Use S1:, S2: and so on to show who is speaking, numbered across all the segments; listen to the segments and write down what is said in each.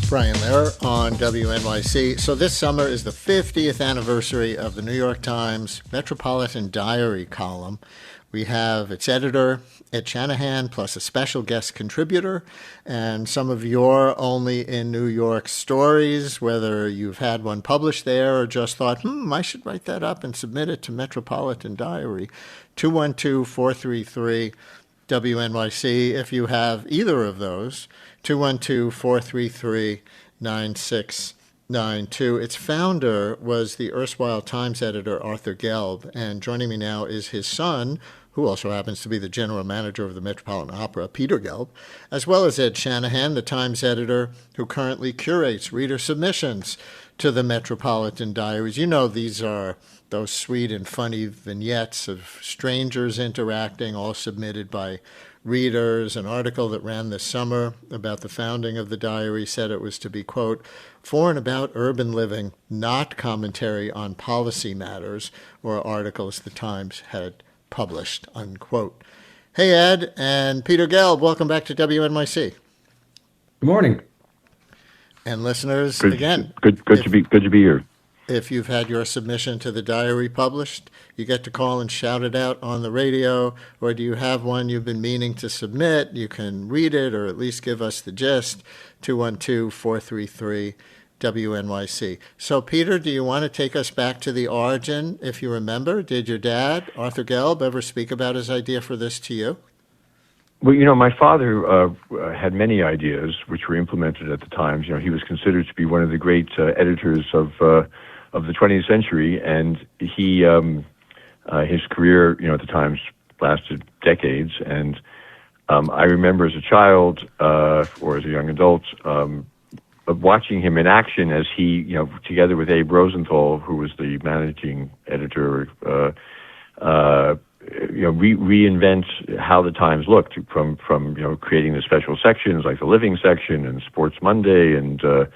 S1: Brian Lehrer on WNYC. So this summer is the 50th anniversary of the New York Times Metropolitan Diary column. We have its editor, Ed Shanahan, plus a special guest contributor, and some of your only in New York stories, whether you've had one published there or just thought, I should write that up and submit it to Metropolitan Diary. 212-433-WNYC if you have either of those. 212-433-9692. Its founder was the erstwhile Times editor Arthur Gelb, and joining me now is his son, who also happens to be the general manager of the Metropolitan Opera, Peter Gelb, as well as Ed Shanahan, the Times editor who currently curates reader submissions to the Metropolitan Diaries. You know, these are those sweet and funny vignettes of strangers interacting, all submitted by readers. An article that ran this summer about the founding of the diary said it was to be, quote, for and about urban living, not commentary on policy matters or articles the Times had published, unquote. Hey, Ed and Peter Gelb, welcome back to WNYC.
S2: Good morning.
S1: And listeners,
S3: good to be here.
S1: If you've had your submission to the diary published, you get to call and shout it out on the radio, or do you have one you've been meaning to submit? You can read it or at least give us the gist, 212-433-WNYC. So, Peter, do you want to take us back to the origin? If you remember, did your dad, Arthur Gelb, ever speak about his idea for this to you?
S3: Well, my father had many ideas which were implemented at the Times. He was considered to be one of the great editors of the 20th century, and he his career, at the Times lasted decades. And I remember as a child or as a young adult watching him in action as he, together with Abe Rosenthal, who was the managing editor, reinvent how the Times looked from creating the special sections like the Living section and Sports Monday and the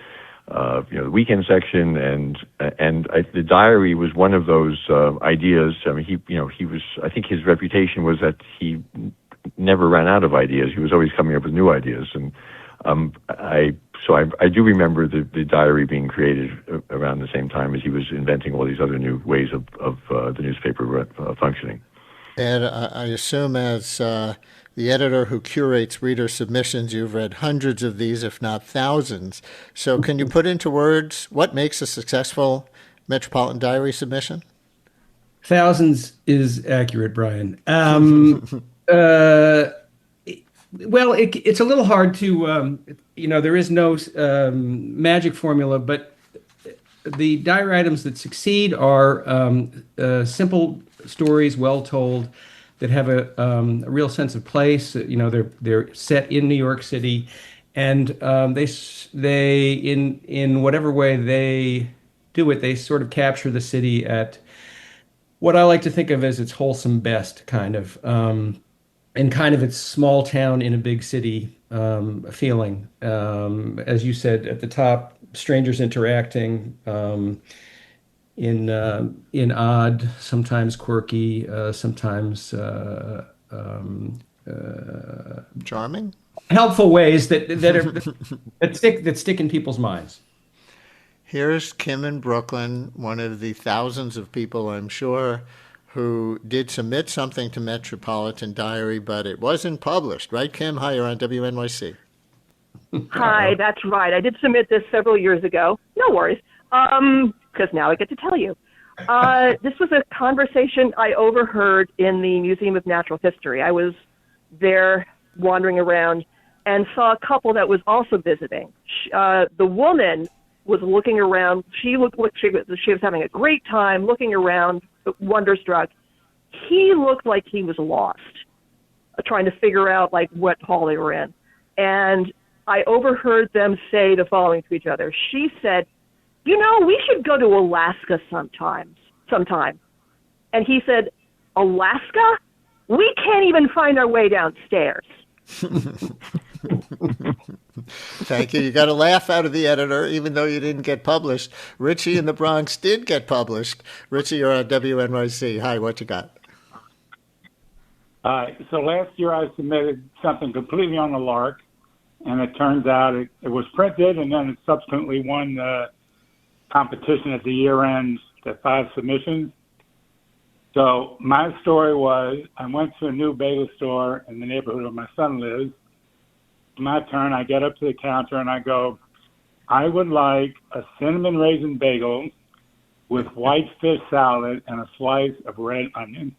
S3: Weekend section and the Diary was one of those ideas. I mean, he was. I think his reputation was that he never ran out of ideas. He was always coming up with new ideas, and I do remember the Diary being created around the same time as he was inventing all these other new ways of the newspaper functioning.
S1: And I assume as the editor who curates reader submissions, you've read hundreds of these, if not thousands. So can you put into words what makes a successful Metropolitan Diary submission?
S2: Thousands is accurate, Brian. Well, it's a little hard to, there is no magic formula, but the diary items that succeed are simple stories, well told, that have a real sense of place. They're set in New York City, and they in whatever way they do it, they sort of capture the city at what I like to think of as its wholesome best, kind of, and kind of its small town in a big city feeling. As you said at the top, strangers interacting. In odd, sometimes quirky, sometimes
S1: charming,
S2: helpful ways that stick in people's minds.
S1: Here's Kim in Brooklyn, one of the thousands of people, I'm sure, who did submit something to Metropolitan Diary, but it wasn't published, right, Kim? Hi, you're on WNYC.
S4: Hi, that's right. I did submit this several years ago. No worries. Because now I get to tell you. This was a conversation I overheard in the Museum of Natural History. I was there wandering around and saw a couple that was also visiting. The woman was looking around. She looked like she was having a great time looking around, wonderstruck. He looked like he was lost, trying to figure out like what hall they were in. And I overheard them say the following to each other. She said, we should go to Alaska sometime. And he said, Alaska? We can't even find our way downstairs.
S1: Thank you. You got a laugh out of the editor, even though you didn't get published. Richie in the Bronx did get published. Richie, you're on WNYC. Hi, what you got?
S5: So last year I submitted something completely on the lark, and it turns out it was printed, and then it subsequently won the competition at the year end, the 5 submissions. So my story was I went to a new bagel store in the neighborhood where my son lives. It's my turn. I get up to the counter and I go, I would like a cinnamon raisin bagel with white fish salad and a slice of red onion.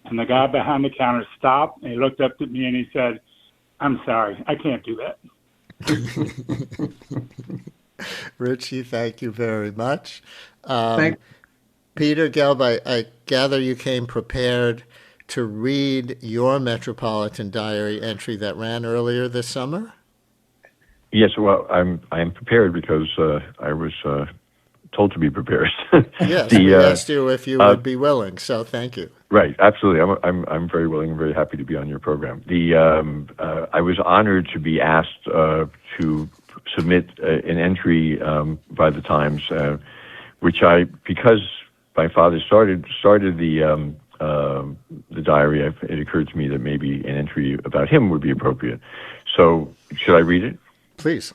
S5: And the guy behind the counter stopped and he looked up at me and he said, I'm sorry, I can't do that.
S1: Richie, thank you very much.
S2: Thank
S1: Peter Gelb, I gather you came prepared to read your Metropolitan Diary entry that ran earlier this summer?
S3: Yes, well, I'm prepared because I was told to be prepared.
S1: Yes, we asked you if you would be willing, so thank you.
S3: Right, absolutely. I'm very willing and very happy to be on your program. I was honored to be asked to submit an entry by the Times, which because my father started the diary, it occurred to me that maybe an entry about him would be appropriate. So, should I read it?
S1: Please.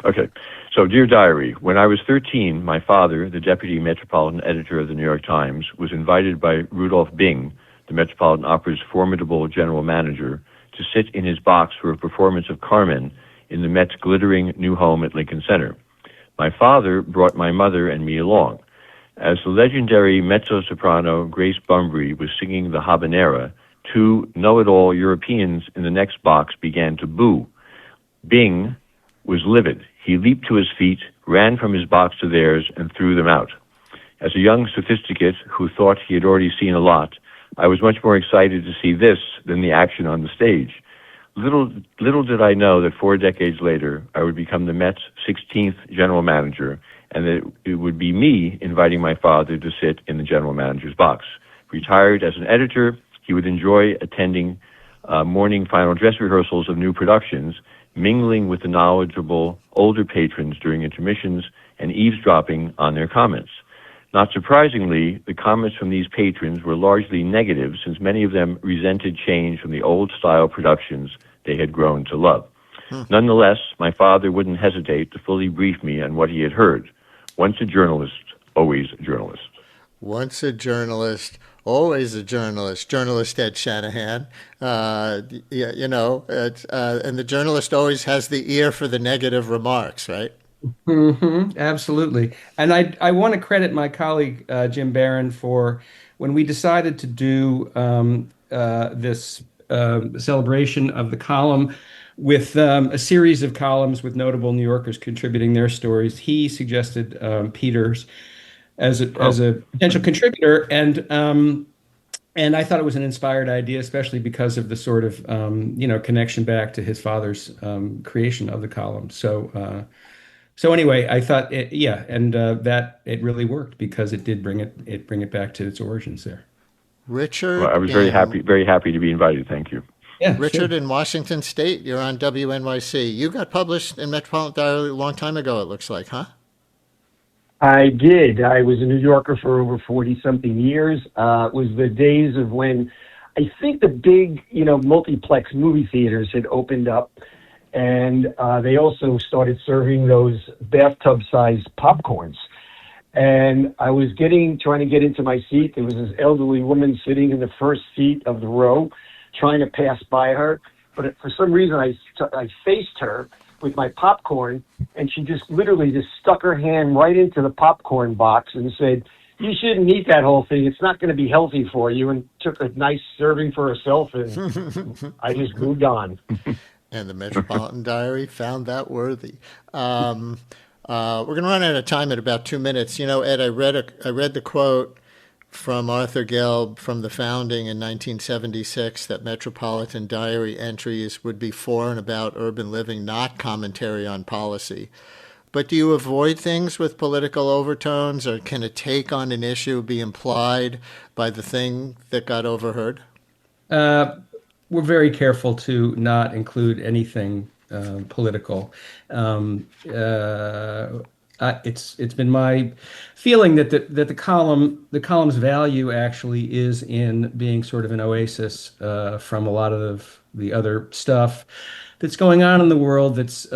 S3: Okay. So, dear diary, when I was 13, my father, the deputy metropolitan editor of the New York Times, was invited by Rudolph Bing, the Metropolitan Opera's formidable general manager, to sit in his box for a performance of Carmen in the Met's glittering new home at Lincoln Center. My father brought my mother and me along. As the legendary mezzo-soprano Grace Bumbry was singing the habanera, 2 know-it-all Europeans in the next box began to boo. Bing was livid. He leaped to his feet, ran from his box to theirs, and threw them out. As a young sophisticate who thought he had already seen a lot, I was much more excited to see this than the action on the stage. Little did I know that 4 decades later, I would become the Mets' 16th general manager, and that it would be me inviting my father to sit in the general manager's box. Retired as an editor, he would enjoy attending morning final dress rehearsals of new productions, mingling with the knowledgeable older patrons during intermissions, and eavesdropping on their comments. Not surprisingly, the comments from these patrons were largely negative, since many of them resented change from the old-style productions they had grown to love. Nonetheless, my father wouldn't hesitate to fully brief me on what he had heard. Once a journalist, always a journalist.
S1: Once a journalist, always a journalist. Journalist Ed Shanahan. And the journalist always has the ear for the negative remarks, right?
S2: Mm-hmm, absolutely. And I want to credit my colleague, Jim Barron, for when we decided to do this celebration of the column with a series of columns with notable New Yorkers contributing their stories. He suggested Peters as a potential contributor, and I thought it was an inspired idea, especially because of the sort of connection back to his father's creation of the column. So anyway, I thought that it really worked because it did bring it back to its origins there.
S1: Richard,
S3: well, I was very happy to be invited. Thank you.
S2: Yeah,
S1: Richard
S2: sure.
S1: in Washington State, you're on WNYC. You got published in Metropolitan Diary a long time ago, it looks like, huh?
S6: I did. I was a New Yorker for over 40-something years. It was the days of when I think the big, multiplex movie theaters had opened up, and they also started serving those bathtub-sized popcorns. And I was trying to get into my seat. There was this elderly woman sitting in the first seat of the row, trying to pass by her. But for some reason, I faced her with my popcorn, and she just literally stuck her hand right into the popcorn box and said, "You shouldn't eat that whole thing. It's not going to be healthy for you," and took a nice serving for herself, and I just moved on.
S1: And the Metropolitan Diary found that worthy. We're going to run out of time in about 2 minutes. Ed, I read the quote from Arthur Gelb from the founding in 1976 that Metropolitan Diary entries would be for and about urban living, not commentary on policy. But do you avoid things with political overtones, or can a take on an issue be implied by the thing that got overheard?
S2: We're very careful to not include anything political. It's been my feeling that the column's value actually is in being sort of an oasis from a lot of the other stuff that's going on in the world that's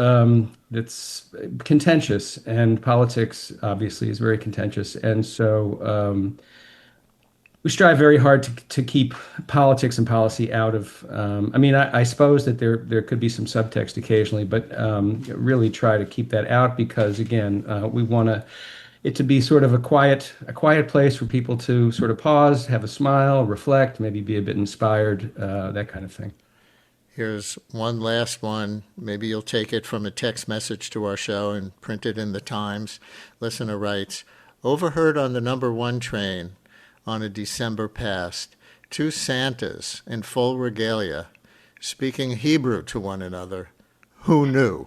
S2: contentious, and politics obviously is very contentious, and so we strive very hard to keep politics and policy out of. I suppose that there could be some subtext occasionally, but really try to keep that out because, again, we want it to be sort of a quiet place for people to sort of pause, have a smile, reflect, maybe be a bit inspired, that kind of thing.
S1: Here's one last one. Maybe you'll take it from a text message to our show and print it in the Times. Listener writes, overheard on the number 1 train on a December past, 2 Santas in full regalia speaking Hebrew to one another. Who knew?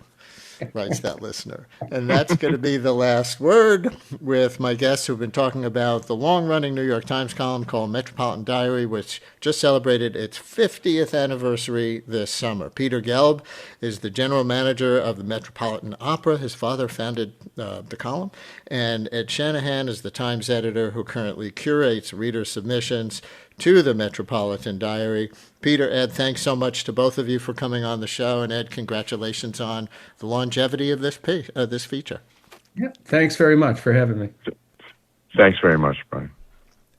S1: Writes that listener. And that's going to be the last word with my guests who've been talking about the long-running New York Times column called Metropolitan Diary, which just celebrated its 50th anniversary this summer. Peter Gelb is the general manager of the Metropolitan Opera. His father founded the column. And Ed Shanahan is the Times editor who currently curates reader submissions to the Metropolitan Diary. Peter, Ed, thanks so much to both of you for coming on the show. And Ed, congratulations on the longevity of this feature.
S2: Yeah, thanks very much for having me.
S3: Thanks very much, Brian.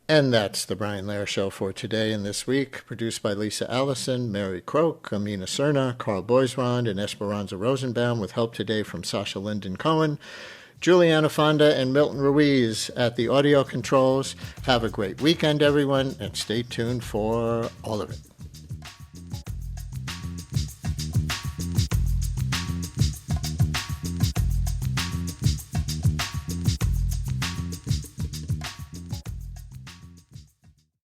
S1: And that's the Brian Lehrer Show for today and this week, produced by Lisa Allison, Mary Croak, Amina Cerna, Carl Boisrond, and Esperanza Rosenbaum, with help today from Sasha Linden Cohen, Juliana Fonda, and Milton Ruiz at the audio controls. Have a great weekend, everyone, and stay tuned for all of it.